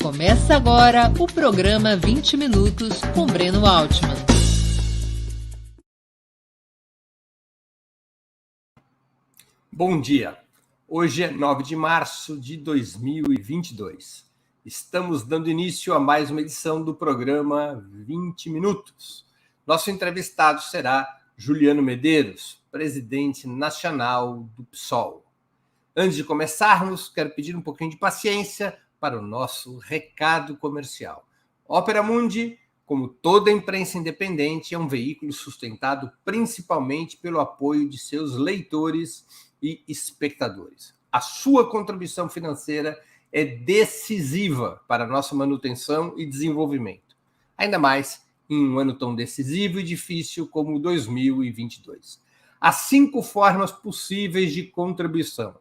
Começa agora o programa 20 Minutos com Breno Altman. Bom dia. Hoje é 9 de março de 2022. Estamos dando início a mais uma edição do programa 20 Minutos. Nosso entrevistado será Juliano Medeiros, presidente nacional do PSOL. Antes de começarmos, quero pedir um pouquinho de paciência para o nosso recado comercial. Opera Mundi, como toda imprensa independente, é um veículo sustentado principalmente pelo apoio de seus leitores e espectadores. A sua contribuição financeira é decisiva para a nossa manutenção e desenvolvimento, ainda mais em um ano tão decisivo e difícil como 2022. Há 5 formas possíveis de contribuição.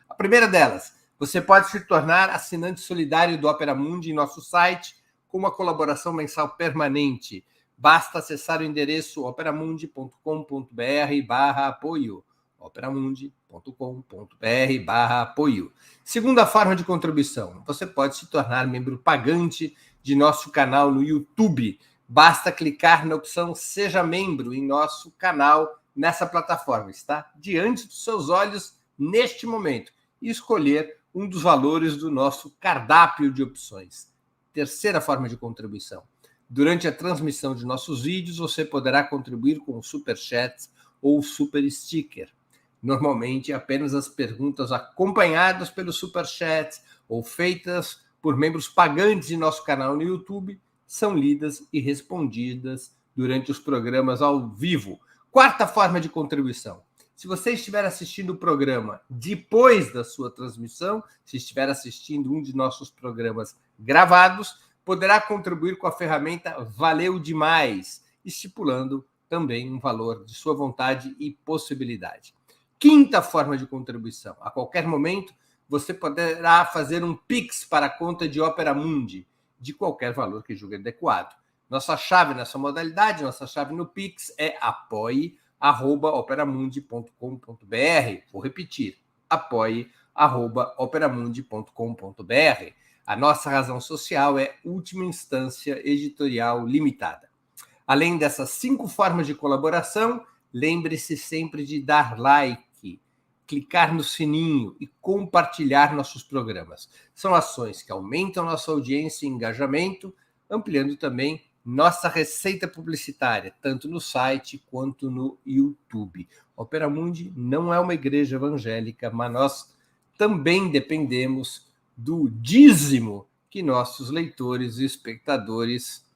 A primeira delas, você pode se tornar assinante solidário do Opera Mundi em nosso site com uma colaboração mensal permanente. Basta acessar o endereço operamundi.com.br/apoio. operamundi.com.br/apoio. Segunda forma de contribuição, você pode se tornar membro pagante de nosso canal no YouTube. Basta clicar na opção Seja Membro em nosso canal nessa plataforma. Está diante dos seus olhos neste momento e escolher um dos valores do nosso cardápio de opções. Terceira forma de contribuição. Durante a transmissão de nossos vídeos, você poderá contribuir com o Super Chat ou o Super Sticker. Normalmente, apenas as perguntas acompanhadas pelo Super Chat ou feitas por membros pagantes de nosso canal no YouTube são lidas e respondidas durante os programas ao vivo. Quarta forma de contribuição. Se você estiver assistindo o programa depois da sua transmissão, se estiver assistindo um de nossos programas gravados, poderá contribuir com a ferramenta Valeu Demais, estipulando também um valor de sua vontade e possibilidade. Quinta forma de contribuição. A qualquer momento, você poderá fazer um Pix para a conta de Opera Mundi, de qualquer valor que julgue adequado. Nossa chave nessa modalidade, nossa chave no Pix é apoie@operamundi.com.br. Vou repetir, apoie@operamundi.com.br. A nossa razão social é Última Instância Editorial Limitada. Além dessas 5 formas de colaboração, lembre-se sempre de dar like, clicar no sininho e compartilhar nossos programas. São ações que aumentam nossa audiência e engajamento, ampliando também nossa receita publicitária, tanto no site quanto no YouTube. Opera Mundi não é uma igreja evangélica, mas nós também dependemos do dízimo que nossos leitores e espectadores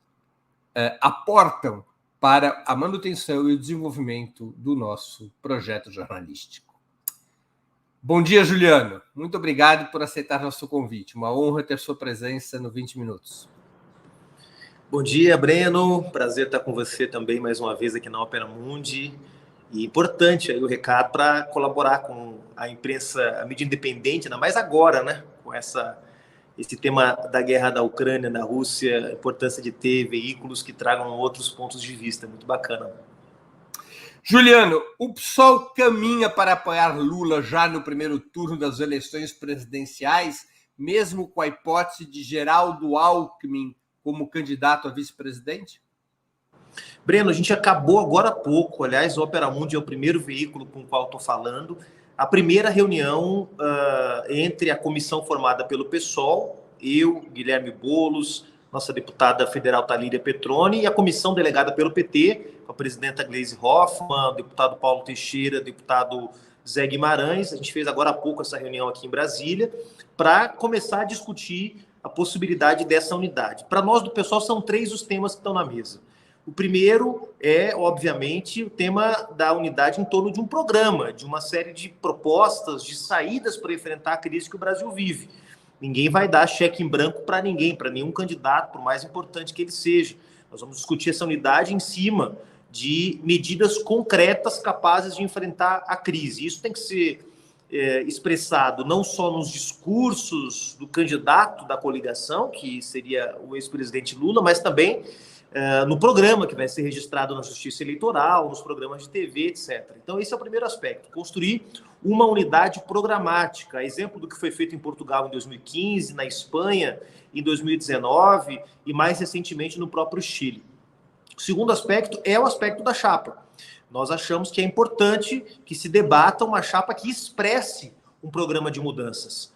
aportam para a manutenção e o desenvolvimento do nosso projeto jornalístico. Bom dia, Juliano. Muito obrigado por aceitar nosso convite. Uma honra ter sua presença no 20 Minutos. Bom dia, Breno. Prazer estar com você também mais uma vez aqui na Opera Mundi. E importante aí o recado para colaborar com a imprensa, a mídia independente, ainda mais agora, né? Com esse tema da guerra da Ucrânia, da Rússia, a importância de ter veículos que tragam outros pontos de vista. Muito bacana. Juliano, o PSOL caminha para apoiar Lula já no primeiro turno das eleições presidenciais, mesmo com a hipótese de Geraldo Alckmin como candidato a vice-presidente? Breno, a gente acabou agora há pouco, aliás, o Opera Mundi é o primeiro veículo com o qual estou falando, a primeira reunião entre a comissão formada pelo PSOL, eu, Guilherme Boulos, nossa deputada federal Talíria Petroni, e a comissão delegada pelo PT, com a presidenta Gleisi Hoffmann, o deputado Paulo Teixeira, o deputado Zé Guimarães. A gente fez agora há pouco essa reunião aqui em Brasília, para começar a discutir a possibilidade dessa unidade. Para nós do PSOL, são 3 os temas que estão na mesa. O primeiro é, obviamente, o tema da unidade em torno de um programa, de uma série de propostas, de saídas para enfrentar a crise que o Brasil vive. Ninguém vai dar cheque em branco para ninguém, para nenhum candidato, por mais importante que ele seja. Nós vamos discutir essa unidade em cima de medidas concretas capazes de enfrentar a crise. Isso tem que ser expressado não só nos discursos do candidato da coligação, que seria o ex-presidente Lula, mas também no programa que vai ser registrado na Justiça Eleitoral, nos programas de TV, etc. Então, esse é o primeiro aspecto, construir uma unidade programática, exemplo do que foi feito em Portugal em 2015, na Espanha em 2019 e mais recentemente no próprio Chile. O segundo aspecto é o aspecto da chapa. Nós achamos que é importante que se debata uma chapa que expresse um programa de mudanças.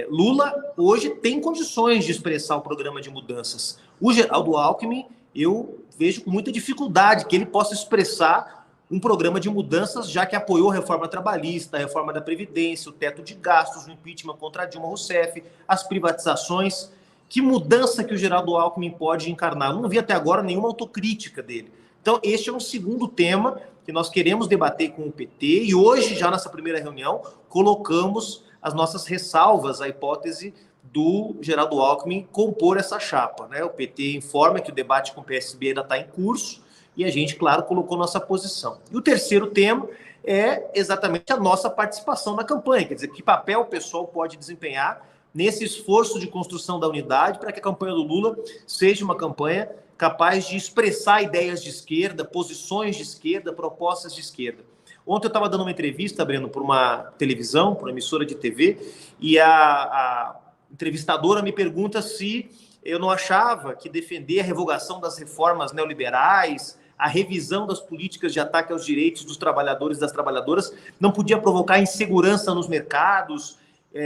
Lula hoje tem condições de expressar o programa de mudanças. O Geraldo Alckmin, eu vejo com muita dificuldade que ele possa expressar um programa de mudanças, já que apoiou a reforma trabalhista, a reforma da Previdência, o teto de gastos, o impeachment contra Dilma Rousseff, as privatizações. Que mudança que o Geraldo Alckmin pode encarnar? Eu não vi até agora nenhuma autocrítica dele. Então, este é um segundo tema que nós queremos debater com o PT e hoje, já nessa primeira reunião, colocamos as nossas ressalvas à hipótese do Geraldo Alckmin compor essa chapa, né? O PT informa que o debate com o PSB ainda está em curso e a gente, claro, colocou nossa posição. E o terceiro tema é exatamente a nossa participação na campanha, quer dizer, que papel o pessoal pode desempenhar nesse esforço de construção da unidade para que a campanha do Lula seja uma campanha capaz de expressar ideias de esquerda, posições de esquerda, propostas de esquerda. Ontem eu estava dando uma entrevista, Breno, para uma televisão, para uma emissora de TV, e a entrevistadora me pergunta se eu não achava que defender a revogação das reformas neoliberais, a revisão das políticas de ataque aos direitos dos trabalhadores e das trabalhadoras não podia provocar insegurança nos mercados,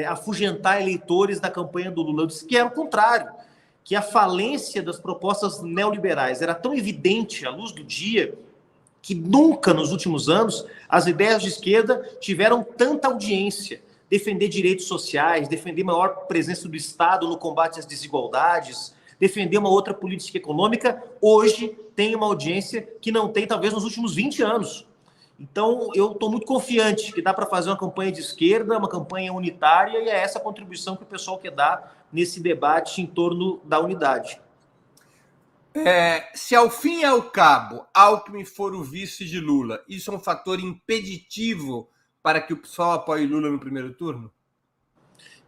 afugentar eleitores da campanha do Lula. Eu disse que era o contrário, que a falência das propostas neoliberais era tão evidente à luz do dia que nunca nos últimos anos as ideias de esquerda tiveram tanta audiência. Defender direitos sociais, defender maior presença do Estado no combate às desigualdades, defender uma outra política econômica, hoje tem uma audiência que não tem talvez nos últimos 20 anos. Então, eu estou muito confiante que dá para fazer uma campanha de esquerda, uma campanha unitária, e é essa a contribuição que o pessoal quer dar nesse debate em torno da unidade. Se ao fim e ao cabo Alckmin for o vice de Lula, isso é um fator impeditivo para que o PSOL apoie Lula no primeiro turno?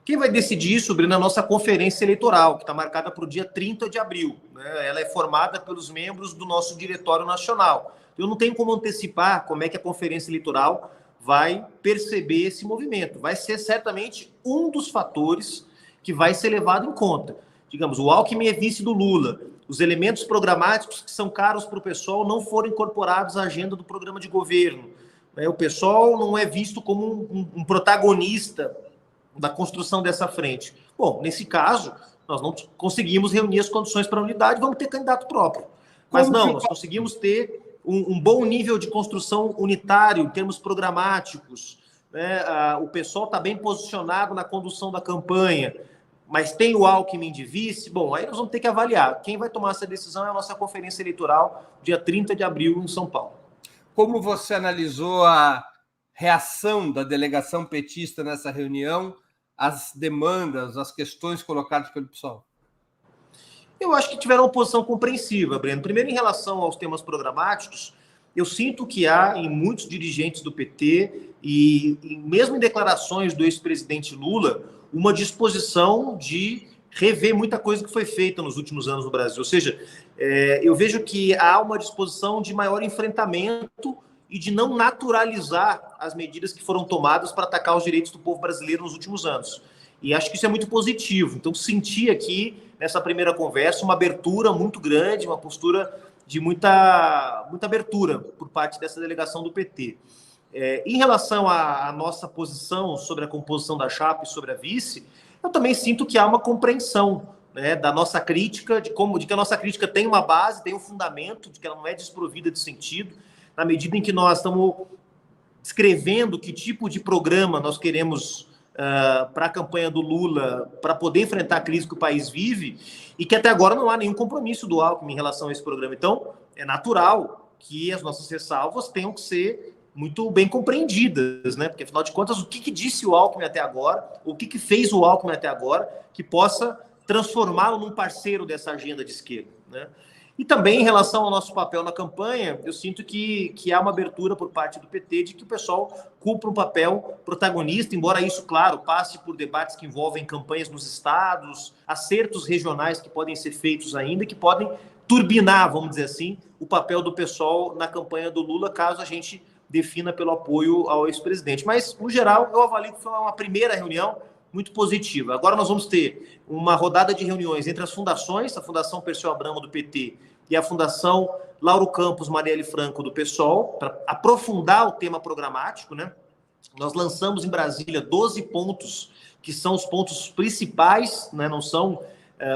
Quem vai decidir isso, Breno, é a nossa conferência eleitoral, que está marcada para o dia 30 de abril. Né? Ela é formada pelos membros do nosso Diretório Nacional. Eu não tenho como antecipar como é que a conferência eleitoral vai perceber esse movimento. Vai ser certamente um dos fatores que vai ser levado em conta. Digamos, o Alckmin é vice do Lula. Os elementos programáticos que são caros para o PSOL não foram incorporados à agenda do programa de governo. O PSOL não é visto como um protagonista da construção dessa frente. Bom, nesse caso, nós não conseguimos reunir as condições para a unidade, vamos ter candidato próprio. Mas não, nós conseguimos ter um bom nível de construção unitário em termos programáticos. Né? O PSOL está bem posicionado na condução da campanha, mas tem o Alckmin de vice. Bom, aí nós vamos ter que avaliar. Quem vai tomar essa decisão é a nossa conferência eleitoral, dia 30 de abril, em São Paulo. Como você analisou a reação da delegação petista nessa reunião, as demandas, as questões colocadas pelo PSOL? Eu acho que tiveram uma posição compreensiva, Breno. Primeiro, em relação aos temas programáticos, eu sinto que há em muitos dirigentes do PT e mesmo em declarações do ex-presidente Lula, uma disposição de rever muita coisa que foi feita nos últimos anos no Brasil. Ou seja, eu vejo que há uma disposição de maior enfrentamento e de não naturalizar as medidas que foram tomadas para atacar os direitos do povo brasileiro nos últimos anos. E acho que isso é muito positivo. Então, senti aqui, nessa primeira conversa, uma abertura muito grande, uma postura de muita abertura por parte dessa delegação do PT. Em relação à nossa posição sobre a composição da chapa e sobre a vice, eu também sinto que há uma compreensão, né, da nossa crítica, de que a nossa crítica tem uma base, tem um fundamento, de que ela não é desprovida de sentido, na medida em que nós estamos descrevendo que tipo de programa nós queremos para a campanha do Lula, para poder enfrentar a crise que o país vive, e que até agora não há nenhum compromisso do Alckmin em relação a esse programa. Então, é natural que as nossas ressalvas tenham que ser muito bem compreendidas, né? Porque, afinal de contas, o que disse o Alckmin até agora, o que fez o Alckmin até agora, que possa transformá-lo num parceiro dessa agenda de esquerda, né? E também, em relação ao nosso papel na campanha, eu sinto que há uma abertura por parte do PT de que o pessoal cumpra um papel protagonista, embora isso, claro, passe por debates que envolvem campanhas nos estados, acertos regionais que podem ser feitos ainda, que podem turbinar, vamos dizer assim, o papel do PSOL na campanha do Lula, caso a gente defina pelo apoio ao ex-presidente. Mas, no geral, eu avalio que foi uma primeira reunião muito positiva. Agora nós vamos ter uma rodada de reuniões entre as fundações, a Fundação Perseu Abramo do PT e a Fundação Lauro Campos Marielle Franco do PSOL, para aprofundar o tema programático, né? Nós lançamos em Brasília 12 pontos, que são os pontos principais, né? Não são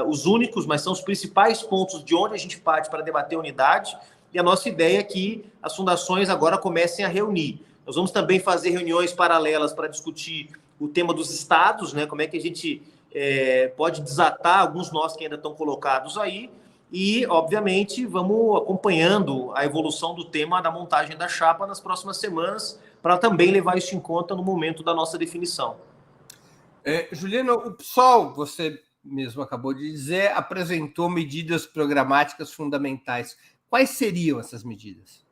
os únicos, mas são os principais pontos de onde a gente parte para debater a unidade. E a nossa ideia é que as fundações agora comecem a reunir. Nós vamos também fazer reuniões paralelas para discutir o tema dos estados, né? Como é que a gente pode desatar alguns nós que ainda estão colocados aí. E, obviamente, vamos acompanhando a evolução do tema da montagem da chapa nas próximas semanas, para também levar isso em conta no momento da nossa definição. Juliano, o PSOL, você mesmo acabou de dizer, apresentou medidas programáticas fundamentais. Quais seriam essas medidas?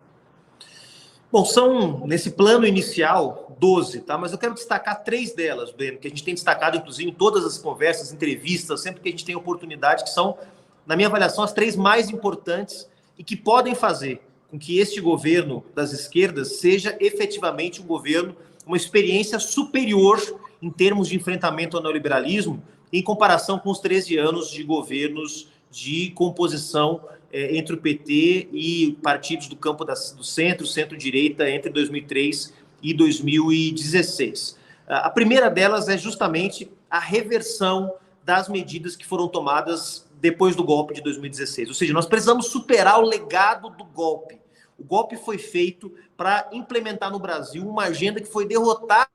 Bom, são, nesse plano inicial, 12, tá? Mas eu quero destacar 3 delas, Breno, que a gente tem destacado, inclusive, em todas as conversas, entrevistas, sempre que a gente tem oportunidade, que são, na minha avaliação, as 3 mais importantes e que podem fazer com que este governo das esquerdas seja efetivamente um governo, uma experiência superior em termos de enfrentamento ao neoliberalismo, em comparação com os 13 anos de governos de composição entre o PT e partidos do campo do centro, centro-direita, entre 2003 e 2016. A primeira delas é justamente a reversão das medidas que foram tomadas depois do golpe de 2016. Ou seja, nós precisamos superar o legado do golpe. O golpe foi feito para implementar no Brasil uma agenda que foi derrotada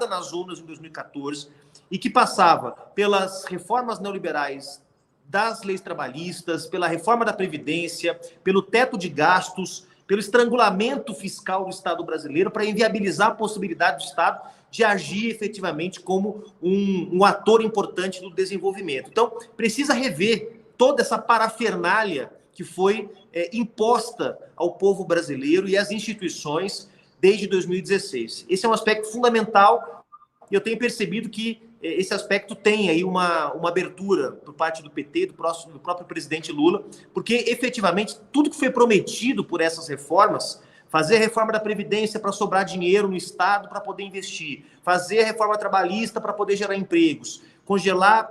nas urnas em 2014 e que passava pelas reformas neoliberais das leis trabalhistas, pela reforma da Previdência, pelo teto de gastos, pelo estrangulamento fiscal do Estado brasileiro para inviabilizar a possibilidade do Estado de agir efetivamente como um ator importante do desenvolvimento. Então, precisa rever toda essa parafernália que foi imposta ao povo brasileiro e às instituições desde 2016. Esse é um aspecto fundamental e eu tenho percebido que esse aspecto tem aí uma abertura por parte do PT, do próprio presidente Lula, porque efetivamente tudo que foi prometido por essas reformas, fazer a reforma da Previdência para sobrar dinheiro no Estado para poder investir, fazer a reforma trabalhista para poder gerar empregos, congelar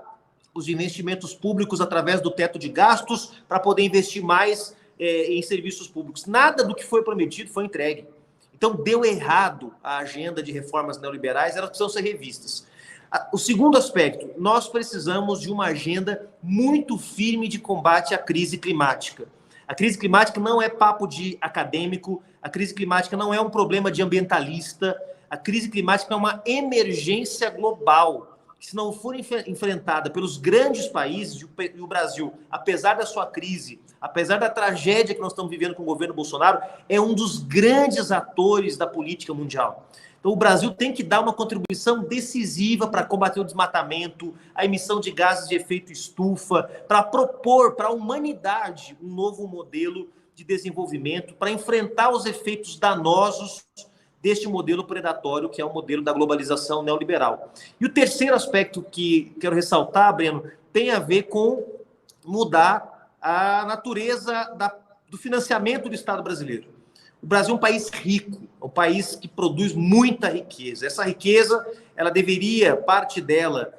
os investimentos públicos através do teto de gastos para poder investir mais em serviços públicos. Nada do que foi prometido foi entregue. Então, deu errado a agenda de reformas neoliberais, elas precisam ser revistas. O segundo aspecto, nós precisamos de uma agenda muito firme de combate à crise climática. A crise climática não é papo de acadêmico, a crise climática não é um problema de ambientalista, a crise climática é uma emergência global, que se não for enfrentada pelos grandes países, e o Brasil, apesar da sua crise, apesar da tragédia que nós estamos vivendo com o governo Bolsonaro, é um dos grandes atores da política mundial. Então, o Brasil tem que dar uma contribuição decisiva para combater o desmatamento, a emissão de gases de efeito estufa, para propor para a humanidade um novo modelo de desenvolvimento, para enfrentar os efeitos danosos deste modelo predatório, que é o modelo da globalização neoliberal. E o terceiro aspecto que quero ressaltar, Breno, tem a ver com mudar a natureza do financiamento do Estado brasileiro. O Brasil é um país rico, é um país que produz muita riqueza. Essa riqueza, ela deveria, parte dela,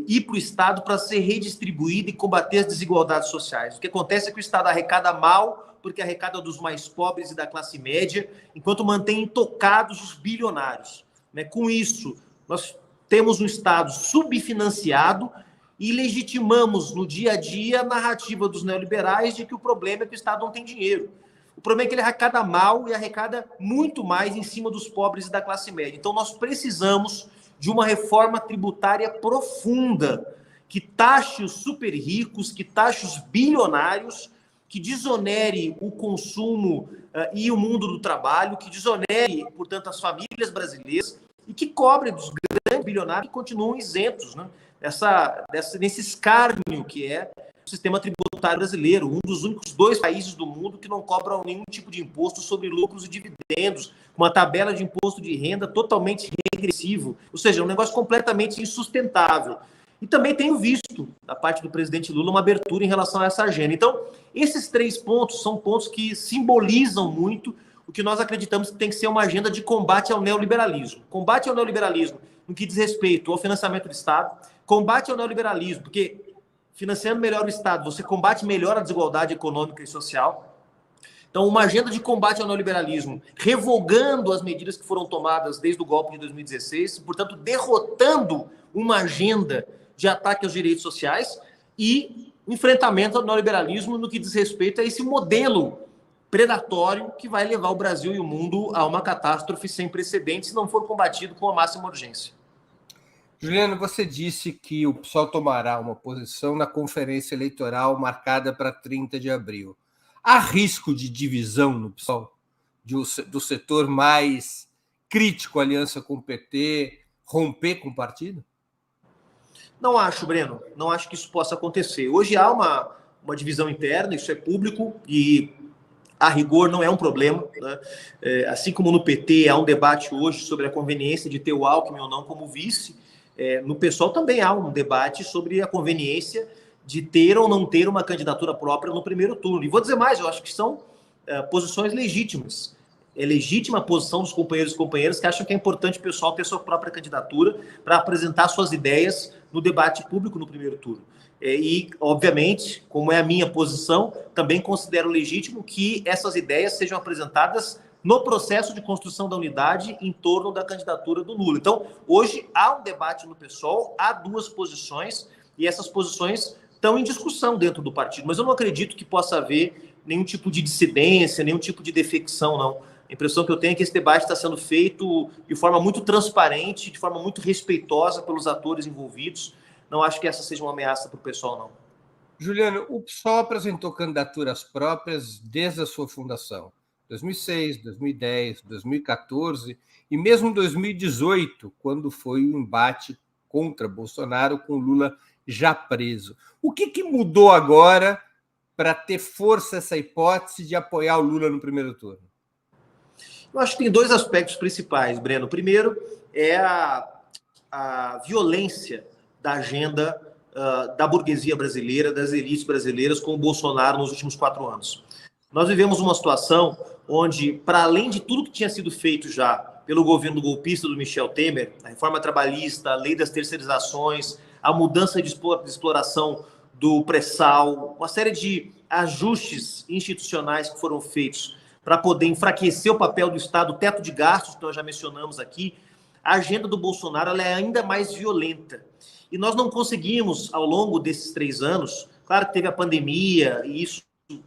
ir para o Estado para ser redistribuída e combater as desigualdades sociais. O que acontece é que o Estado arrecada mal, porque arrecada dos mais pobres e da classe média, enquanto mantém intocados os bilionários. Com isso, nós temos um Estado subfinanciado e legitimamos no dia a dia a narrativa dos neoliberais de que o problema é que o Estado não tem dinheiro. O problema é que ele arrecada mal e arrecada muito mais em cima dos pobres e da classe média. Então, nós precisamos de uma reforma tributária profunda, que taxe os super ricos, que taxe os bilionários, que desonere o consumo e o mundo do trabalho, que desonere, portanto, as famílias brasileiras e que cobre dos grandes bilionários que continuam isentos, né? Nesse escárnio que é o sistema tributário brasileiro, um dos únicos 2 países do mundo que não cobram nenhum tipo de imposto sobre lucros e dividendos, uma tabela de imposto de renda totalmente regressivo, ou seja, um negócio completamente insustentável. E também tenho visto, da parte do presidente Lula, uma abertura em relação a essa agenda. Então, esses 3 pontos são pontos que simbolizam muito o que nós acreditamos que tem que ser uma agenda de combate ao neoliberalismo. Combate ao neoliberalismo no que diz respeito ao financiamento do Estado, combate ao neoliberalismo, porque financiando melhor o Estado, você combate melhor a desigualdade econômica e social. Então, uma agenda de combate ao neoliberalismo, revogando as medidas que foram tomadas desde o golpe de 2016, portanto, derrotando uma agenda de ataque aos direitos sociais e enfrentamento ao neoliberalismo no que diz respeito a esse modelo predatório que vai levar o Brasil e o mundo a uma catástrofe sem precedentes se não for combatido com a máxima urgência. Juliano, você disse que o PSOL tomará uma posição na conferência eleitoral marcada para 30 de abril. Há risco de divisão no PSOL, do setor mais crítico à aliança com o PT, romper com o partido? Não acho, Breno. Não acho que isso possa acontecer. Hoje há uma divisão interna, isso é público e, a rigor, não é um problema, né? Assim como no PT há um debate hoje sobre a conveniência de ter o Alckmin ou não como vice, no PSOL também há um debate sobre a conveniência de ter ou não ter uma candidatura própria no primeiro turno. E vou dizer mais, eu acho que são posições legítimas. É legítima a posição dos companheiros e companheiras que acham que é importante o pessoal ter sua própria candidatura para apresentar suas ideias no debate público no primeiro turno. E, obviamente, como é a minha posição, também considero legítimo que essas ideias sejam apresentadas no processo de construção da unidade em torno da candidatura do Lula. Então, hoje há um debate no PSOL, há 2 posições, e essas posições estão em discussão dentro do partido, mas eu não acredito que possa haver nenhum tipo de dissidência, nenhum tipo de defecção, não. A impressão que eu tenho é que esse debate está sendo feito de forma muito transparente, de forma muito respeitosa pelos atores envolvidos. Não acho que essa seja uma ameaça para o pessoal, não. Juliano, o PSOL apresentou candidaturas próprias desde a sua fundação. 2006, 2010, 2014 e mesmo 2018, quando foi o embate contra Bolsonaro com Lula já preso. O que mudou agora para ter força essa hipótese de apoiar o Lula no primeiro turno? Eu acho que tem 2 aspectos principais, Breno. O primeiro é a violência da agenda da burguesia brasileira, das elites brasileiras com o Bolsonaro nos últimos 4 anos. Nós vivemos uma situação onde, para além de tudo que tinha sido feito já pelo governo golpista do Michel Temer, a reforma trabalhista, a lei das terceirizações, a mudança de exploração do pré-sal, uma série de ajustes institucionais que foram feitos para poder enfraquecer o papel do Estado, o teto de gastos, que nós já mencionamos aqui, a agenda do Bolsonaro ela é ainda mais violenta. E nós não conseguimos, ao longo desses 3 anos, claro que teve a pandemia, e isso,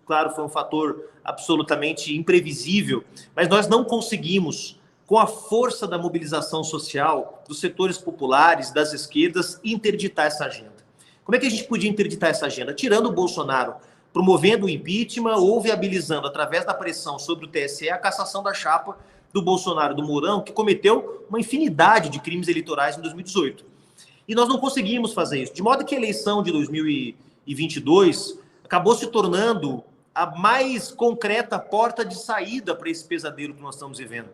claro, foi um fator absolutamente imprevisível, mas nós não conseguimos, com a força da mobilização social, dos setores populares, das esquerdas, interditar essa agenda. Como é que a gente podia interditar essa agenda? Tirando o Bolsonaro, promovendo o impeachment ou viabilizando, através da pressão sobre o TSE, a cassação da chapa do Bolsonaro, do Mourão, que cometeu uma infinidade de crimes eleitorais em 2018. E nós não conseguimos fazer isso. De modo que a eleição de 2022 acabou se tornando a mais concreta porta de saída para esse pesadelo que nós estamos vivendo.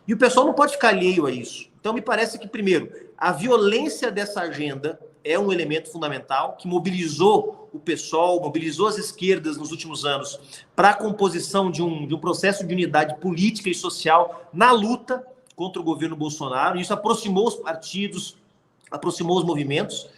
E o pessoal não pode ficar alheio a isso. Então, me parece que, primeiro, a violência dessa agenda é um elemento fundamental que mobilizou o PSOL, mobilizou as esquerdas nos últimos anos para a composição de um processo de unidade política e social na luta contra o governo Bolsonaro. Isso aproximou os partidos, aproximou os movimentos.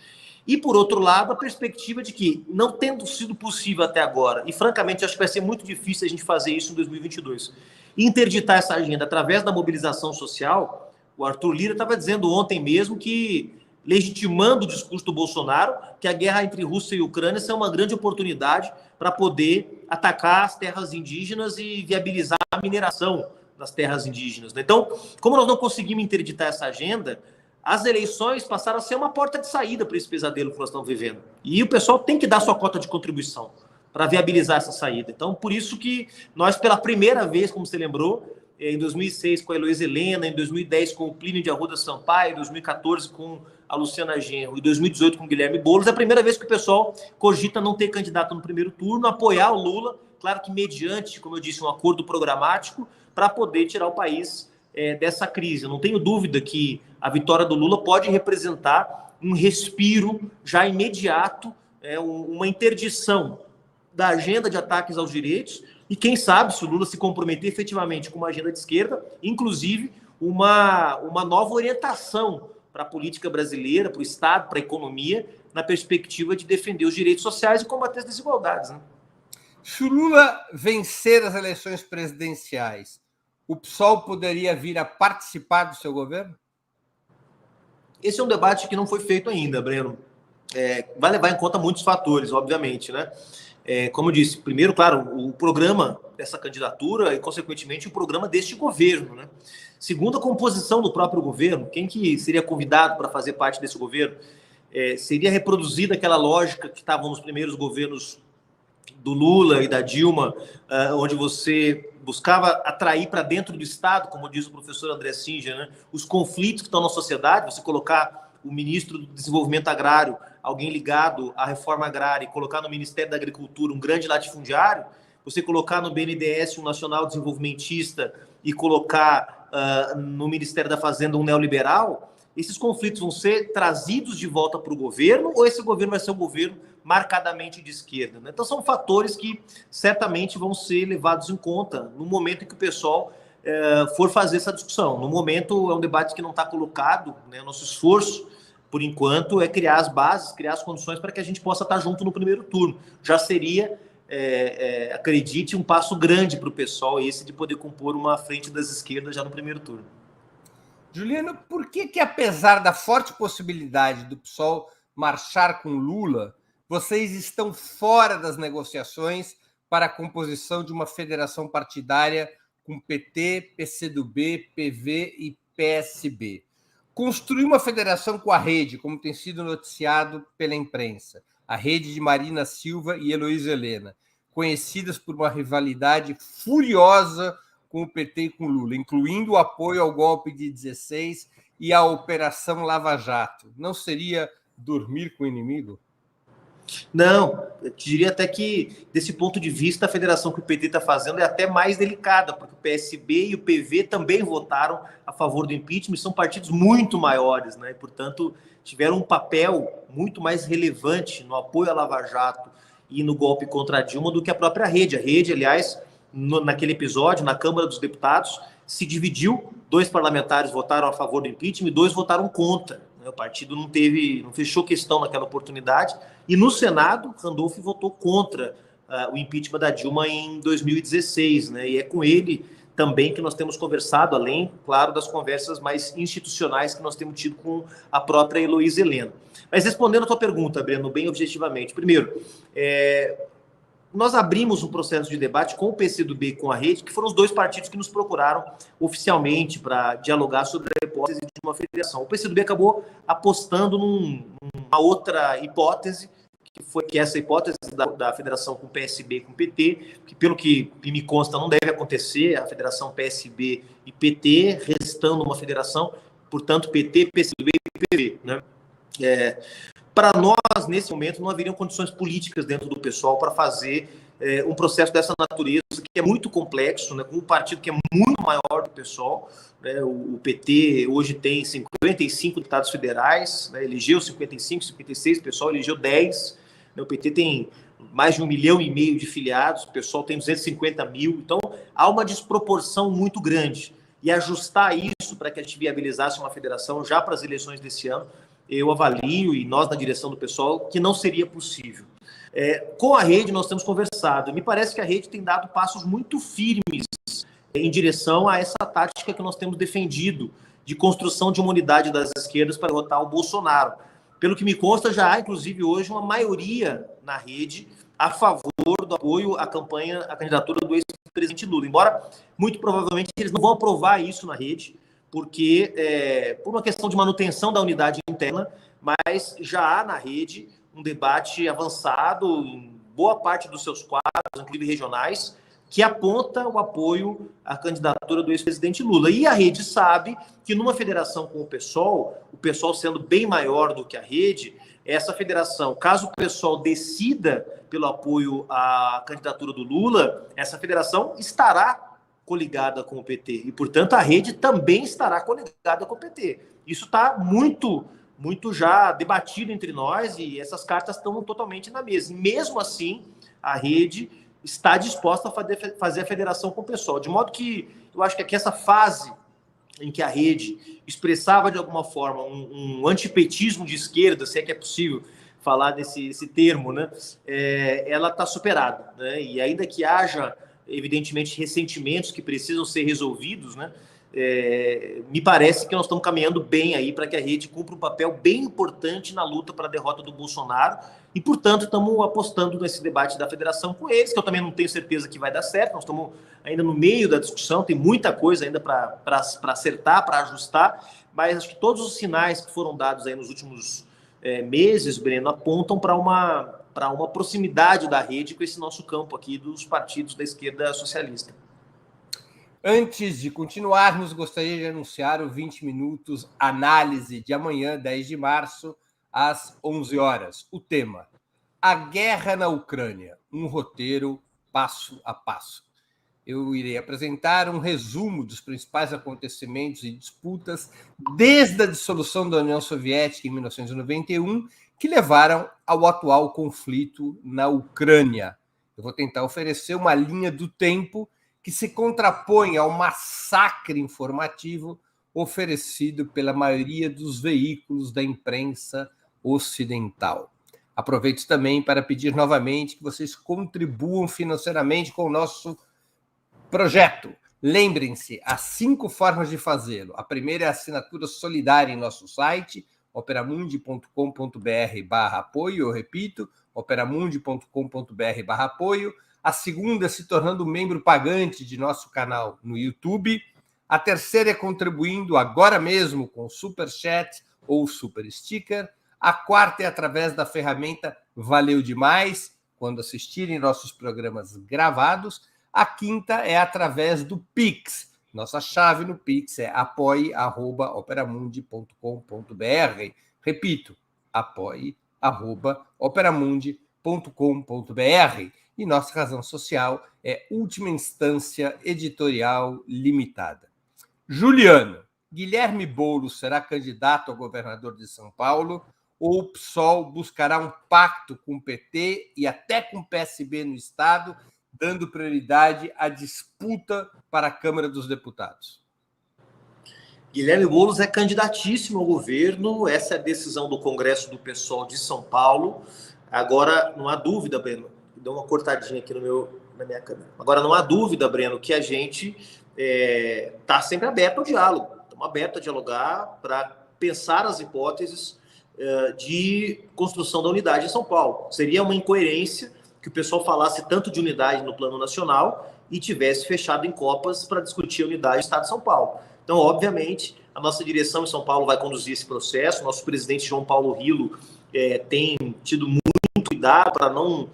E, por outro lado, a perspectiva de que, não tendo sido possível até agora, e francamente acho que vai ser muito difícil a gente fazer isso em 2022, interditar essa agenda através da mobilização social. O Arthur Lira estava dizendo ontem mesmo que, legitimando o discurso do Bolsonaro, que a guerra entre Rússia e Ucrânia é uma grande oportunidade para poder atacar as terras indígenas e viabilizar a mineração das terras indígenas. Então, como nós não conseguimos interditar essa agenda, as eleições passaram a ser uma porta de saída para esse pesadelo que nós estamos vivendo. E o pessoal tem que dar sua cota de contribuição para viabilizar essa saída. Então, por isso que nós, pela primeira vez, como você lembrou, em 2006 com a Heloísa Helena, em 2010 com o Plínio de Arruda Sampaio, em 2014 com a Luciana Genro e 2018 com o Guilherme Boulos, é a primeira vez que o pessoal cogita não ter candidato no primeiro turno, apoiar o Lula, claro que mediante, como eu disse, um acordo programático, para poder tirar o país dessa crise. Eu não tenho dúvida que a vitória do Lula pode representar um respiro já imediato, uma interdição da agenda de ataques aos direitos e, quem sabe, se o Lula se comprometer efetivamente com uma agenda de esquerda, inclusive uma nova orientação para a política brasileira, para o Estado, para a economia, na perspectiva de defender os direitos sociais e combater as desigualdades, né? Se o Lula vencer as eleições presidenciais, o PSOL poderia vir a participar do seu governo? Esse é um debate que não foi feito ainda, Breno. Vai levar em conta muitos fatores, obviamente, né? Como eu disse, primeiro, claro, o programa dessa candidatura e, consequentemente, o programa deste governo, né? Segundo, a composição do próprio governo, quem que seria convidado para fazer parte desse governo? Seria reproduzida aquela lógica que estava nos primeiros governos do Lula e da Dilma, onde você buscava atrair para dentro do Estado, como diz o professor André Singer, né, os conflitos que estão na sociedade, você colocar o ministro do Desenvolvimento Agrário, alguém ligado à reforma agrária, e colocar no Ministério da Agricultura um grande latifundiário, você colocar no BNDES um nacional desenvolvimentista e colocar no Ministério da Fazenda um neoliberal, esses conflitos vão ser trazidos de volta para o governo ou esse governo vai ser um governo marcadamente de esquerda, né? Então são fatores que certamente vão ser levados em conta no momento em que o pessoal for fazer essa discussão. No momento é um debate que não está colocado, né? Nosso esforço, por enquanto, é criar as bases, criar as condições para que a gente possa estar junto no primeiro turno. Já seria, acredite, um passo grande para o pessoal esse de poder compor uma frente das esquerdas já no primeiro turno. Juliano, por que apesar da forte possibilidade do PSOL marchar com Lula, vocês estão fora das negociações para a composição de uma federação partidária com PT, PCdoB, PV e PSB? Construir uma federação com a Rede, como tem sido noticiado pela imprensa, a Rede de Marina Silva e Heloísa Helena, conhecidas por uma rivalidade furiosa com o PT e com Lula, incluindo o apoio ao golpe de 16 e à Operação Lava Jato. Não seria dormir com o inimigo? Não, eu diria até que, desse ponto de vista, a federação que o PT está fazendo é até mais delicada, porque o PSB e o PV também votaram a favor do impeachment, são partidos muito maiores, né? E, portanto, tiveram um papel muito mais relevante no apoio à Lava Jato e no golpe contra a Dilma do que a própria Rede. A Rede, aliás, naquele episódio, na Câmara dos Deputados, se dividiu, 2 parlamentares votaram a favor do impeachment e 2 votaram contra. O partido não fechou questão naquela oportunidade. E no Senado, Randolph votou contra o impeachment da Dilma em 2016, né? E é com ele também que nós temos conversado, além, claro, das conversas mais institucionais que nós temos tido com a própria Heloísa Helena. Mas respondendo a tua pergunta, Breno, bem objetivamente. Primeiro, nós abrimos um processo de debate com o PCdoB e com a Rede, que foram os 2 partidos que nos procuraram oficialmente para dialogar sobre a hipótese de uma federação. O PCdoB acabou apostando numa outra hipótese, que essa hipótese da federação com PSB e com PT, que pelo que me consta não deve acontecer, a federação PSB e PT, restando uma federação, portanto PT, PCdoB e PV, né? Para nós, nesse momento, não haveriam condições políticas dentro do pessoal para fazer um processo dessa natureza, que é muito complexo, né, com um partido que é muito maior do pessoal, né? O PT hoje tem 55 deputados federais, né, elegeu 55, 56, o pessoal elegeu 10, né, o PT tem mais de 1,5 milhão de filiados, o pessoal tem 250 mil, então há uma desproporção muito grande. E ajustar isso para que a gente viabilizasse uma federação já para as eleições desse ano, eu avalio, e nós na direção do pessoal, que não seria possível. Com a Rede nós temos conversado. Me parece que a Rede tem dado passos muito firmes em direção a essa tática que nós temos defendido de construção de uma unidade das esquerdas para derrotar o Bolsonaro. Pelo que me consta, já há, inclusive, hoje uma maioria na Rede a favor do apoio à campanha, à candidatura do ex-presidente Lula. Embora, muito provavelmente, eles não vão aprovar isso na Rede, porque por uma questão de manutenção da unidade interna, mas já há na Rede um debate avançado em boa parte dos seus quadros, inclusive regionais, que aponta o apoio à candidatura do ex-presidente Lula. E a Rede sabe que numa federação com o PSOL sendo bem maior do que a Rede, essa federação, caso o PSOL decida pelo apoio à candidatura do Lula, essa federação estará coligada com o PT. E, portanto, a Rede também estará coligada com o PT. Isso está muito muito já debatido entre nós e essas cartas estão totalmente na mesa. E mesmo assim, a rede está disposta a fazer a federação com o PSOL. De modo que eu acho que aqui essa fase em que a rede expressava de alguma forma um antipetismo de esquerda, se é que é possível falar esse termo, né? Ela está superada, né? E ainda que haja, evidentemente, ressentimentos que precisam ser resolvidos, né? Me parece que nós estamos caminhando bem aí para que a rede cumpra um papel bem importante na luta para a derrota do Bolsonaro e, portanto, estamos apostando nesse debate da federação com eles, que eu também não tenho certeza que vai dar certo, nós estamos ainda no meio da discussão, tem muita coisa ainda para acertar, para ajustar, mas acho que todos os sinais que foram dados aí nos últimos meses, Breno, apontam para uma proximidade da rede com esse nosso campo aqui dos partidos da esquerda socialista. Antes de continuarmos, gostaria de anunciar o 20 Minutos Análise de amanhã, 10 de março, às 11 horas. O tema: A Guerra na Ucrânia, um roteiro passo a passo. Eu irei apresentar um resumo dos principais acontecimentos e disputas desde a dissolução da União Soviética em 1991, que levaram ao atual conflito na Ucrânia. Eu vou tentar oferecer uma linha do tempo que se contrapõe ao massacre informativo oferecido pela maioria dos veículos da imprensa ocidental. Aproveito também para pedir novamente que vocês contribuam financeiramente com o nosso projeto. Lembrem-se, há 5 formas de fazê-lo. A primeira é a assinatura solidária em nosso site, operamundi.com.br/apoio. Eu repito, operamundi.com.br/apoio. A segunda é se tornando membro pagante de nosso canal no YouTube. A terceira é contribuindo agora mesmo com Super Chat ou Super Sticker. A quarta é através da ferramenta Valeu Demais, quando assistirem nossos programas gravados. A quinta é através do Pix. Nossa chave no Pix é apoie@operamundi.com.br. Repito, apoie@operamundi.com.br. E nossa razão social é Última Instância Editorial Limitada. Juliano, Guilherme Boulos será candidato a governador de São Paulo ou o PSOL buscará um pacto com o PT e até com o PSB no Estado, dando prioridade à disputa para a Câmara dos Deputados? Guilherme Boulos é candidatíssimo ao governo, essa é a decisão do Congresso do PSOL de São Paulo. Agora, não há dúvida, Breno, deu uma cortadinha aqui na minha câmera. Agora, não há dúvida, Breno, que a gente está sempre aberto ao diálogo. Estamos abertos a dialogar para pensar as hipóteses de construção da unidade em São Paulo. Seria uma incoerência que o pessoal falasse tanto de unidade no plano nacional e tivesse fechado em copas para discutir a unidade do Estado de São Paulo. Então, obviamente, a nossa direção em São Paulo vai conduzir esse processo. Nosso presidente João Paulo Rilo tem tido muito cuidado para não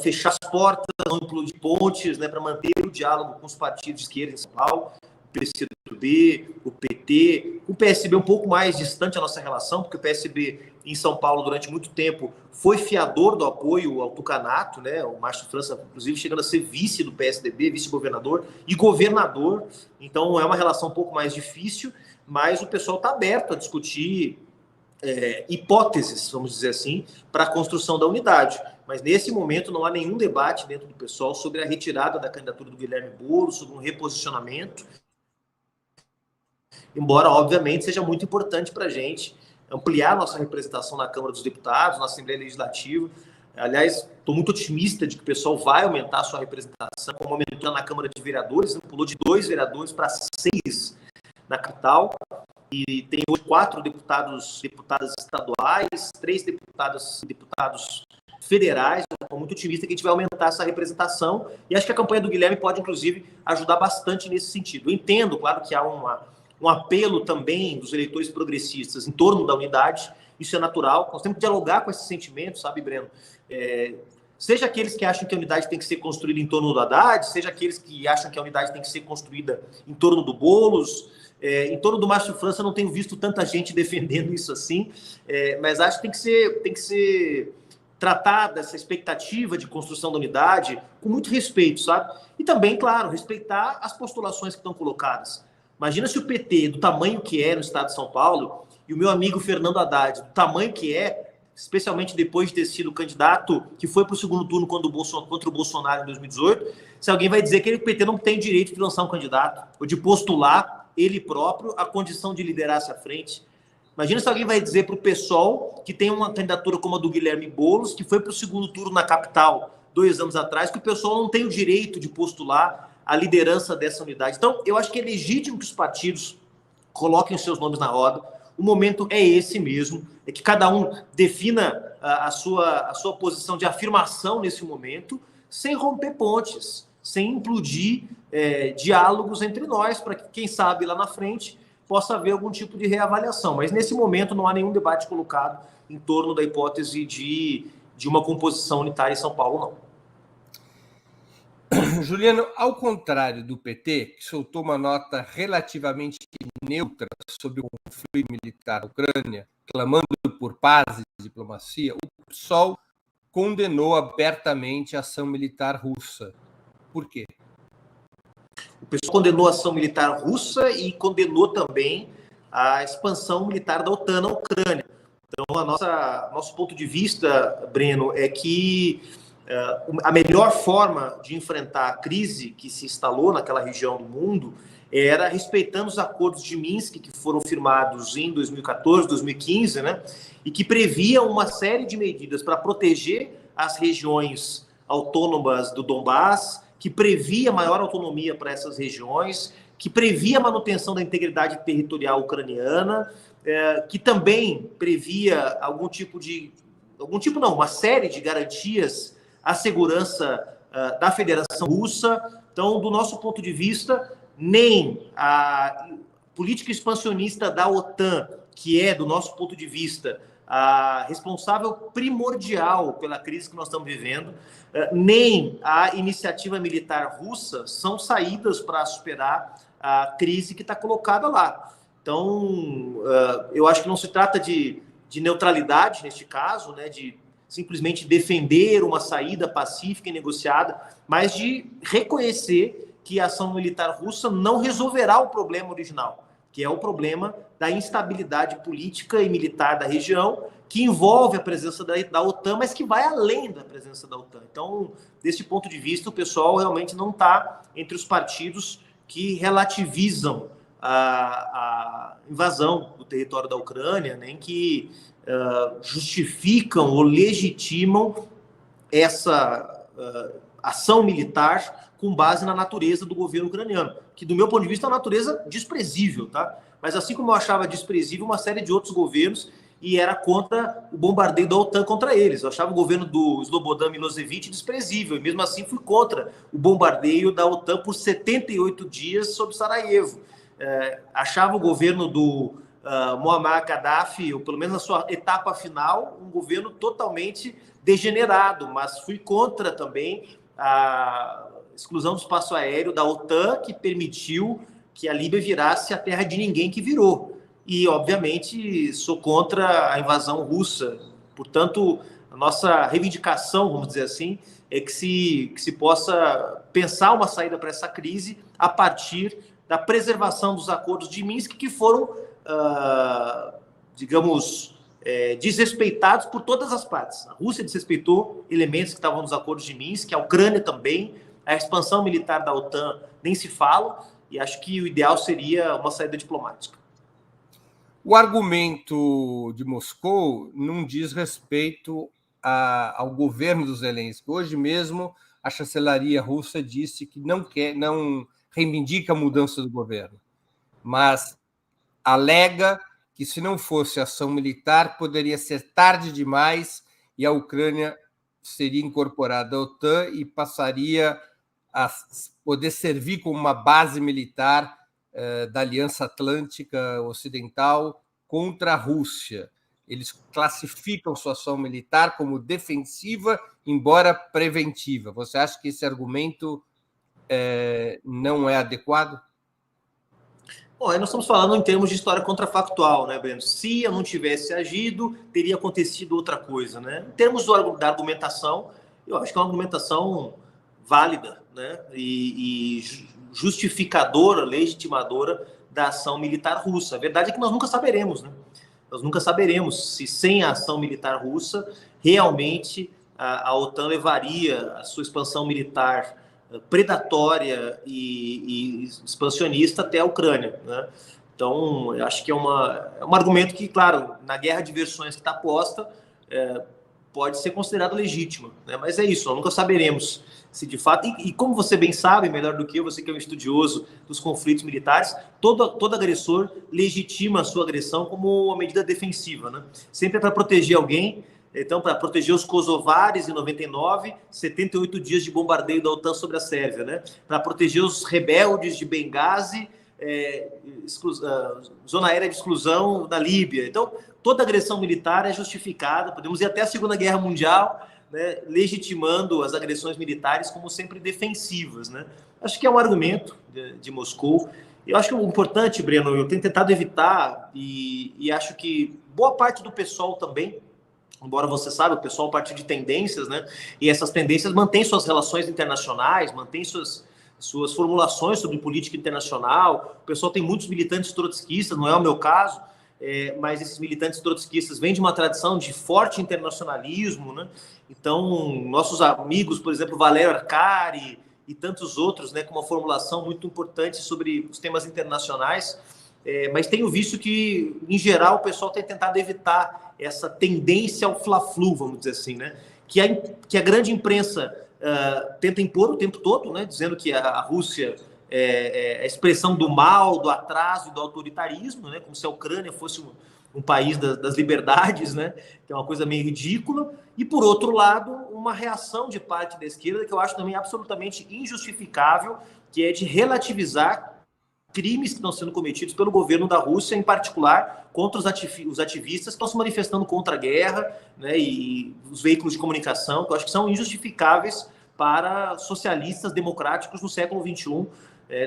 fechar as portas, não implodir pontes, né, para manter o diálogo com os partidos de esquerda em São Paulo, o PCdoB, o PT, o PSB um pouco mais distante a nossa relação, porque o PSB em São Paulo durante muito tempo foi fiador do apoio ao tucanato, né, o Márcio França, inclusive, chegando a ser vice do PSDB, vice-governador e governador. Então é uma relação um pouco mais difícil, mas o pessoal está aberto a discutir hipóteses, vamos dizer assim, para a construção da unidade. Mas nesse momento não há nenhum debate dentro do pessoal sobre a retirada da candidatura do Guilherme Boulos, sobre um reposicionamento, embora, obviamente, seja muito importante para a gente ampliar nossa representação na Câmara dos Deputados, na Assembleia Legislativa. Aliás, estou muito otimista de que o pessoal vai aumentar a sua representação, como aumentou na Câmara de Vereadores, pulou de 2 vereadores para 6 na capital, e tem hoje 4 deputadas estaduais, 3 deputados federais. Estou muito otimista que a gente vai aumentar essa representação, e acho que a campanha do Guilherme pode, inclusive, ajudar bastante nesse sentido. Eu entendo, claro, que há um apelo também dos eleitores progressistas em torno da unidade, isso é natural, nós temos que dialogar com esses sentimentos, sabe, Breno? Seja aqueles que acham que a unidade tem que ser construída em torno do Haddad, seja aqueles que acham que a unidade tem que ser construída em torno do Boulos, em torno do Márcio França, não tenho visto tanta gente defendendo isso assim, mas acho que tem que ser tratada essa expectativa de construção da unidade com muito respeito, sabe? E também, claro, respeitar as postulações que estão colocadas. Imagina se o PT, do tamanho que é no estado de São Paulo, e o meu amigo Fernando Haddad, do tamanho que é, especialmente depois de ter sido candidato que foi para o segundo turno contra o Bolsonaro em 2018, se alguém vai dizer que o PT não tem direito de lançar um candidato ou de postular ele próprio a condição de liderar essa frente. Imagina se alguém vai dizer para o PSOL, que tem uma candidatura como a do Guilherme Boulos, que foi para o segundo turno na capital 2 anos atrás, que o PSOL não tem o direito de postular a liderança dessa unidade. Então, eu acho que é legítimo que os partidos coloquem os seus nomes na roda. O momento é esse mesmo, é que cada um defina a sua posição de afirmação nesse momento, sem romper pontes, sem implodir diálogos entre nós, para que, quem sabe, lá na frente possa haver algum tipo de reavaliação. Mas, nesse momento, não há nenhum debate colocado em torno da hipótese de uma composição unitária em São Paulo, não. Juliano, ao contrário do PT, que soltou uma nota relativamente neutra sobre o conflito militar na Ucrânia, clamando por paz e diplomacia, o PSOL condenou abertamente a ação militar russa. Por quê? O PSOL condenou a ação militar russa e condenou também a expansão militar da OTAN na Ucrânia. Então, nosso ponto de vista, Breno, é que a melhor forma de enfrentar a crise que se instalou naquela região do mundo era respeitando os acordos de Minsk, que foram firmados em 2014, 2015, né? E que previam uma série de medidas para proteger as regiões autônomas do Donbás, que previa maior autonomia para essas regiões, que previa a manutenção da integridade territorial ucraniana, que também previa uma série de garantias à segurança da Federação Russa. Então, do nosso ponto de vista, nem a política expansionista da OTAN, que é, do nosso ponto de vista, a responsável primordial pela crise que nós estamos vivendo, nem a iniciativa militar russa são saídas para superar a crise que está colocada lá. Então, eu acho que não se trata de neutralidade neste caso, né, de simplesmente defender uma saída pacífica e negociada, mas de reconhecer que a ação militar russa não resolverá o problema original, que é o problema da instabilidade política e militar da região, que envolve a presença da OTAN, mas que vai além da presença da OTAN. Então, desse ponto de vista, o pessoal realmente não está entre os partidos que relativizam a invasão do território da Ucrânia, nem que justificam ou legitimam essa ação militar com base na natureza do governo ucraniano, que, do meu ponto de vista, é uma natureza desprezível, tá? Mas assim como eu achava desprezível uma série de outros governos e era contra o bombardeio da OTAN contra eles. Eu achava o governo do Slobodan Milosevic desprezível, e mesmo assim fui contra o bombardeio da OTAN por 78 dias sobre Sarajevo. Achava o governo do Muammar Gaddafi, ou pelo menos na sua etapa final, um governo totalmente degenerado, mas fui contra também a exclusão do espaço aéreo da OTAN, que permitiu que a Líbia virasse a terra de ninguém que virou. E, obviamente, sou contra a invasão russa. Portanto, a nossa reivindicação, vamos dizer assim, é que se possa pensar uma saída para essa crise a partir da preservação dos acordos de Minsk, que foram desrespeitados por todas as partes. A Rússia desrespeitou elementos que estavam nos acordos de Minsk, a Ucrânia também, a expansão militar da OTAN nem se fala, e acho que o ideal seria uma saída diplomática. O argumento de Moscou não diz respeito ao governo do Zelensky. Hoje mesmo, a chancelaria russa disse que não reivindica a mudança do governo, mas alega que, se não fosse ação militar, poderia ser tarde demais e a Ucrânia seria incorporada à OTAN e passaria a poder servir como uma base militar da Aliança Atlântica Ocidental contra a Rússia. Eles classificam sua ação militar como defensiva, embora preventiva. Você acha que esse argumento não é adequado? Bom, aí nós estamos falando em termos de história contrafactual, né, Breno? Se eu não tivesse agido, teria acontecido outra coisa, né? Em termos da argumentação, eu acho que é uma argumentação válida, né? E justificadora, legitimadora da ação militar russa. A verdade é que nós nunca saberemos, né? Nós nunca saberemos se, sem a ação militar russa, realmente a OTAN levaria a sua expansão militar predatória e expansionista até a Ucrânia, né? Então, eu acho que é um argumento que, claro, na guerra de versões que está posta, pode ser considerado legítima, né? Mas é isso, nós nunca saberemos se de fato... E como você bem sabe, melhor do que eu, você que é um estudioso dos conflitos militares, todo agressor legitima a sua agressão como uma medida defensiva, né? Sempre é para proteger alguém. Então, para proteger os kosovares em 99, 78 dias de bombardeio da OTAN sobre a Sérvia, né? Para proteger os rebeldes de Benghazi, zona aérea de exclusão da Líbia. Então, toda agressão militar é justificada, podemos ir até a Segunda Guerra Mundial, né, legitimando as agressões militares como sempre defensivas, né? Acho que é um argumento de Moscou. Eu acho que o importante, Breno, eu tenho tentado evitar, e acho que boa parte do pessoal também, embora você saiba, o pessoal parte de tendências, né? E essas tendências mantêm suas relações internacionais, mantêm suas formulações sobre política internacional. O pessoal tem muitos militantes trotskistas, não é o meu caso, mas esses militantes trotskistas vêm de uma tradição de forte internacionalismo, né? Então, nossos amigos, por exemplo, Valério Arcari e tantos outros, né, com uma formulação muito importante sobre os temas internacionais, mas tenho visto que, em geral, o pessoal tem tentado evitar essa tendência ao fla-flu, vamos dizer assim, né? Que a grande imprensa tenta impor o tempo todo, né? Dizendo que a Rússia é a expressão do mal, do atraso e do autoritarismo, né? Como se a Ucrânia fosse um país das liberdades, né? Que é uma coisa meio ridícula. E, por outro lado, uma reação de parte da esquerda que eu acho também absolutamente injustificável, que é de relativizar crimes que estão sendo cometidos pelo governo da Rússia, em particular contra os ativistas que estão se manifestando contra a guerra, né, e os veículos de comunicação, que eu acho que são injustificáveis para socialistas democráticos no século XXI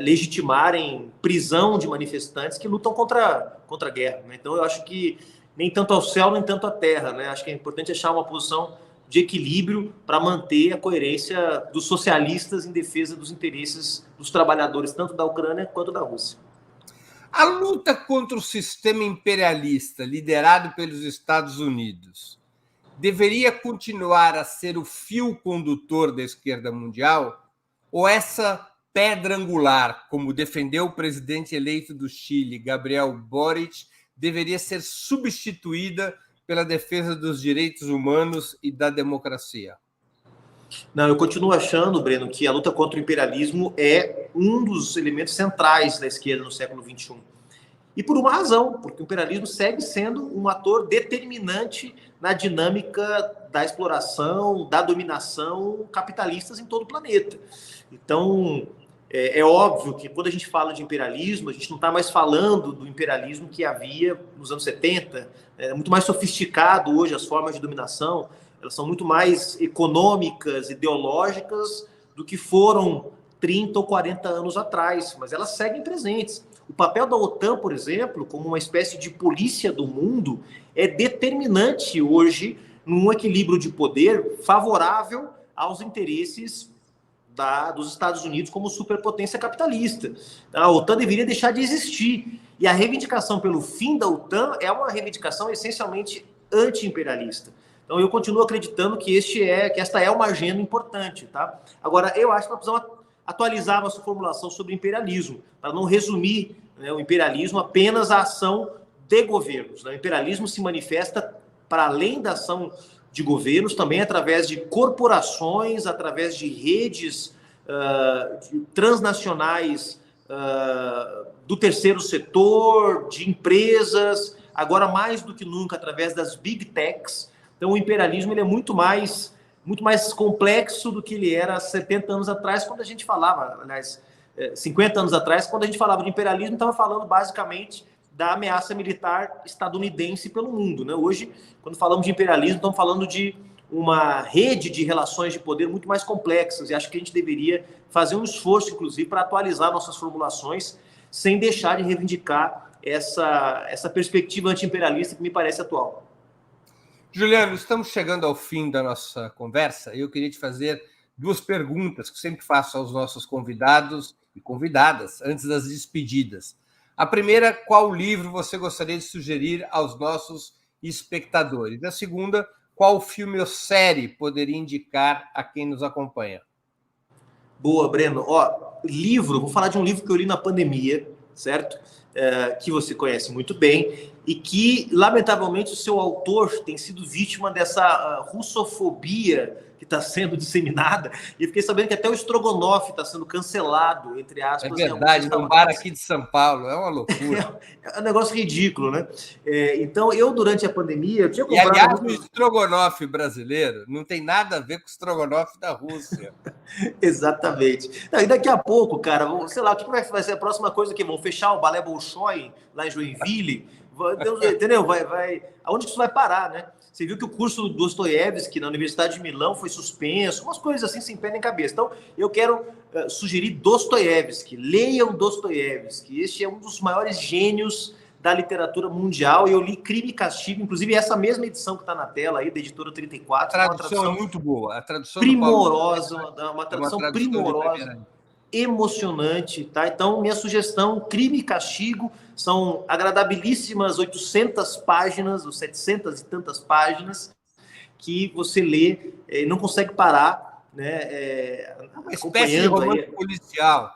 legitimarem prisão de manifestantes que lutam contra a guerra, né? Então, eu acho que nem tanto ao céu, nem tanto à terra, né? Acho que é importante achar uma posição de equilíbrio para manter a coerência dos socialistas em defesa dos interesses dos trabalhadores, tanto da Ucrânia quanto da Rússia. A luta contra o sistema imperialista liderado pelos Estados Unidos deveria continuar a ser o fio condutor da esquerda mundial? Ou essa pedra angular, como defendeu o presidente eleito do Chile, Gabriel Boric, deveria ser substituída pela defesa dos direitos humanos e da democracia? Não, eu continuo achando, Breno, que a luta contra o imperialismo é um dos elementos centrais da esquerda no século XXI. E por uma razão, porque o imperialismo segue sendo um ator determinante na dinâmica da exploração, da dominação capitalistas em todo o planeta. Então, é óbvio que quando a gente fala de imperialismo, a gente não está mais falando do imperialismo que havia nos anos 70, é muito mais sofisticado hoje as formas de dominação, elas são muito mais econômicas, ideológicas do que foram 30 ou 40 anos atrás, mas elas seguem presentes. O papel da OTAN, por exemplo, como uma espécie de polícia do mundo, é determinante hoje num equilíbrio de poder favorável aos interesses dos Estados Unidos como superpotência capitalista. A OTAN deveria deixar de existir. E a reivindicação pelo fim da OTAN é uma reivindicação essencialmente anti-imperialista. Então, eu continuo acreditando que esta é uma agenda importante, tá? Agora, eu acho que nós precisamos atualizar a nossa formulação sobre imperialismo, para não resumir, né, o imperialismo apenas à ação de governos, né? O imperialismo se manifesta para além da ação de governos, também através de corporações, através de redes transnacionais do terceiro setor, de empresas, agora mais do que nunca através das big techs. Então, o imperialismo ele é muito mais complexo do que ele era há 70 anos atrás, quando a gente falava, aliás, 50 anos atrás, quando a gente falava de imperialismo, estava falando basicamente da ameaça militar estadunidense pelo mundo, né? Hoje, quando falamos de imperialismo, estamos falando de uma rede de relações de poder muito mais complexas, e acho que a gente deveria fazer um esforço, inclusive, para atualizar nossas formulações, sem deixar de reivindicar essa perspectiva anti-imperialista que me parece atual. Juliano, estamos chegando ao fim da nossa conversa e eu queria te fazer duas perguntas que sempre faço aos nossos convidados e convidadas antes das despedidas. A primeira, qual livro você gostaria de sugerir aos nossos espectadores? A segunda, qual filme ou série poderia indicar a quem nos acompanha? Boa, Breno. Livro, vou falar de um livro que eu li na pandemia, certo? Que você conhece muito bem e que, lamentavelmente, o seu autor tem sido vítima dessa russofobia que está sendo disseminada. E eu fiquei sabendo que até o Strogonoff está sendo cancelado, entre aspas. É verdade, num bar aqui de São Paulo. É uma loucura. É um negócio ridículo, né? Então, eu, durante a pandemia, eu tinha comprado... E, aliás, o Strogonoff brasileiro não tem nada a ver com o Strogonoff da Rússia. Exatamente. Não, e daqui a pouco, cara, sei lá, o que vai ser a próxima coisa que vão fechar o Balé Bolshoi lá em Joinville? Entendeu? Aonde que isso vai parar, né? Você viu que o curso do Dostoiévski na Universidade de Milão foi suspenso, umas coisas assim sem pé nem cabeça. Então, eu quero sugerir Dostoiévski. Leiam Dostoiévski. Este é um dos maiores gênios da literatura mundial. E eu li Crime e Castigo, inclusive essa mesma edição que está na tela aí, da editora 34. A tradução é muito boa. A tradução primorosa, uma tradução primorosa, emocionante, tá? Então, minha sugestão, Crime e Castigo, são agradabilíssimas 800 páginas, ou 700 e tantas páginas, que você lê e não consegue parar, né? Uma espécie de romance policial.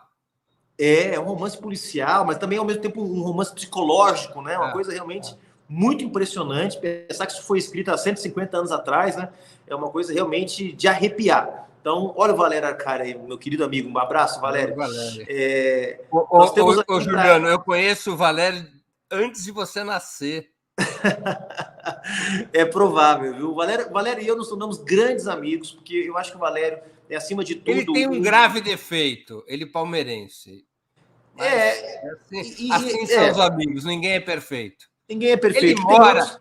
É um romance policial, mas também, ao mesmo tempo, um romance psicológico, né? Uma coisa realmente muito impressionante. Pensar que isso foi escrito há 150 anos atrás, né? É uma coisa realmente de arrepiar. Então, olha o Valério Arcari aí, meu querido amigo. Um abraço, Valério. Juliano, eu conheço o Valério antes de você nascer. É provável, viu? Valério e eu nos tornamos grandes amigos, porque eu acho que o Valério é, acima de tudo... Ele tem um grave defeito, ele palmeirense. Assim são os amigos, ninguém é perfeito. Ninguém é perfeito.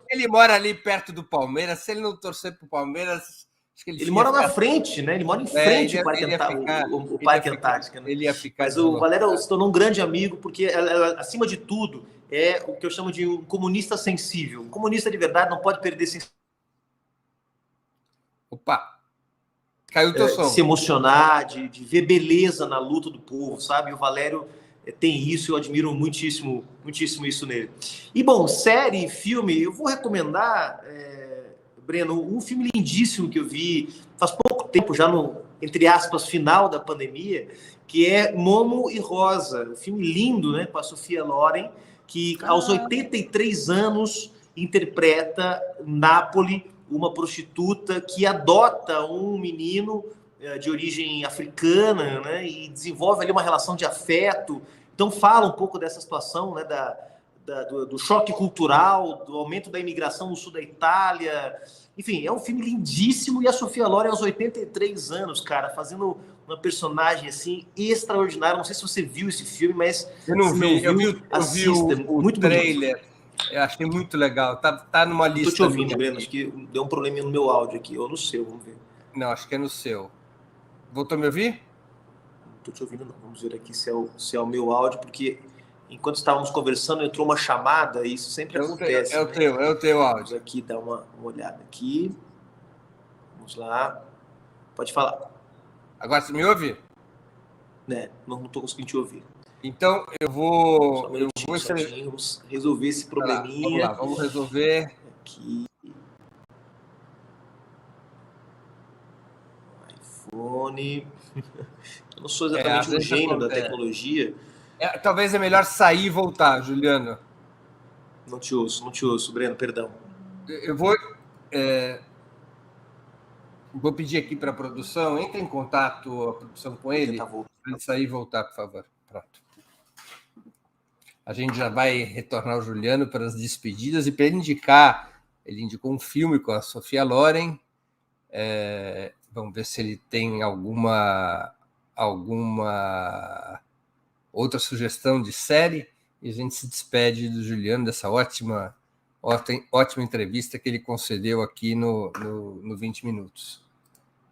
Ele mora ali perto do Palmeiras, se ele não torcer para o Palmeiras... Ele mora na frente, né? Ele mora em frente ao Parque Antártica. Né? Ele ia ficar. Mas o Valério se tornou um grande amigo, porque, acima de tudo, é o que eu chamo de um comunista sensível. Um comunista de verdade não pode perder sensibilidade. Opa! Caiu o teu som. Se emocionar, de ver beleza na luta do povo, sabe? E o Valério tem isso, eu admiro muitíssimo, muitíssimo isso nele. E, bom, série, filme, eu vou recomendar... Breno, um filme lindíssimo que eu vi faz pouco tempo, já no, entre aspas, final da pandemia, que é Momo e Rosa. Um filme lindo, né? Com a Sophia Loren, que aos 83 anos interpreta Nápoles, uma prostituta que adota um menino de origem africana, né? E desenvolve ali uma relação de afeto. Então fala um pouco dessa situação, né? Do choque cultural, do aumento da imigração no sul da Itália. Enfim, é um filme lindíssimo. E a Sophia Loren, aos 83 anos, cara, fazendo uma personagem assim extraordinária. Não sei se você viu esse filme, mas... Eu não vi, eu vi o muito trailer. Bonito. Eu achei muito legal. Tá numa lista. Estou te ouvindo, Breno. Acho que deu um probleminha no meu áudio aqui, ou no seu, vamos ver. Não, acho que é no seu. Voltou a me ouvir? Não estou te ouvindo, não. Vamos ver aqui se é o meu áudio, porque... Enquanto estávamos conversando, entrou uma chamada, e isso sempre acontece. É o teu áudio. Vamos aqui dar uma olhada aqui. Vamos lá. Pode falar. Agora você me ouve? Né, não estou conseguindo te ouvir. Então eu vou... Vamos resolver esse probleminha. Vamos resolver. Aqui. iPhone. Eu não sou exatamente um gênio da tecnologia. Talvez é melhor sair e voltar, Juliano. Não te ouço, Breno, perdão. Eu vou pedir aqui para a produção, entre em contato a produção com ele, para ele sair e voltar, por favor. Pronto. A gente já vai retornar o Juliano para as despedidas e para ele indicar. Ele indicou um filme com a Sophia Loren. Vamos ver se ele tem alguma outra sugestão de série, e a gente se despede do Juliano dessa ótima entrevista que ele concedeu aqui no 20 Minutos.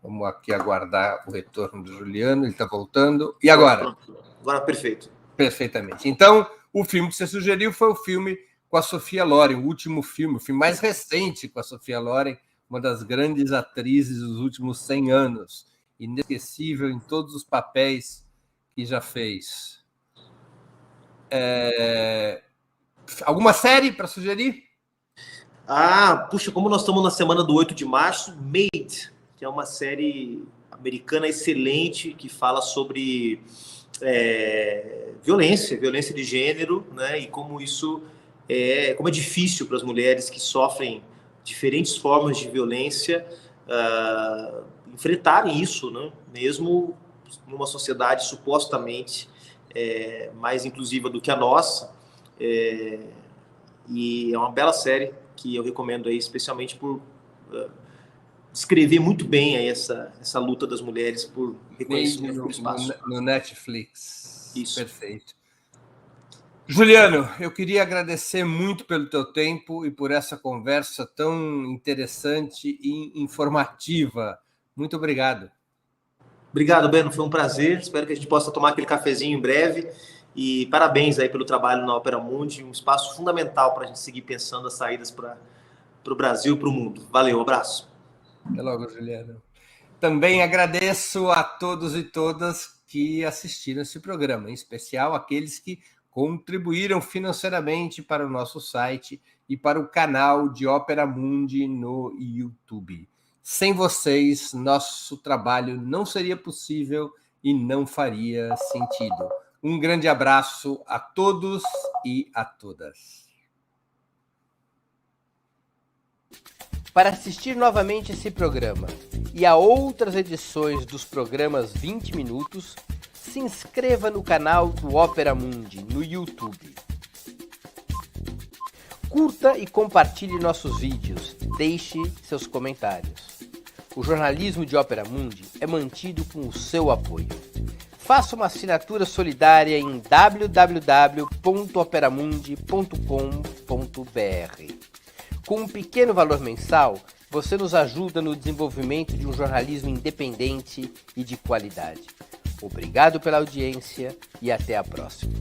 Vamos aqui aguardar o retorno do Juliano, ele está voltando. E agora? Agora, perfeito. Perfeitamente. Então, o filme que você sugeriu foi o filme com a Sophia Loren, o último filme, o filme mais recente com a Sophia Loren, uma das grandes atrizes dos últimos 100 anos, inesquecível em todos os papéis que já fez. Alguma série para sugerir? Puxa, como nós estamos na semana do 8 de março, Made, que é uma série americana excelente que fala sobre violência de gênero, né? E como isso como é difícil para as mulheres que sofrem diferentes formas de violência enfrentarem isso, né? Mesmo numa sociedade supostamente mais inclusiva do que a nossa. E é uma bela série que eu recomendo aí, especialmente por descrever muito bem aí essa luta das mulheres por reconhecimento por espaço. No Netflix. Isso. Perfeito. Juliano, eu queria agradecer muito pelo teu tempo e por essa conversa tão interessante e informativa. Muito obrigado. Obrigado, Breno. Foi um prazer. Espero que a gente possa tomar aquele cafezinho em breve. E parabéns aí pelo trabalho na Opera Mundi, um espaço fundamental para a gente seguir pensando as saídas para o Brasil e para o mundo. Valeu, um abraço. Até logo, Juliano. Também agradeço a todos e todas que assistiram esse programa, em especial aqueles que contribuíram financeiramente para o nosso site e para o canal de Opera Mundi no YouTube. Sem vocês, nosso trabalho não seria possível e não faria sentido. Um grande abraço a todos e a todas. Para assistir novamente esse programa e a outras edições dos programas 20 Minutos, se inscreva no canal do Opera Mundi no YouTube. Curta e compartilhe nossos vídeos, deixe seus comentários. O jornalismo de Opera Mundi é mantido com o seu apoio. Faça uma assinatura solidária em www.operamundi.com.br. Com um pequeno valor mensal, você nos ajuda no desenvolvimento de um jornalismo independente e de qualidade. Obrigado pela audiência e até a próxima.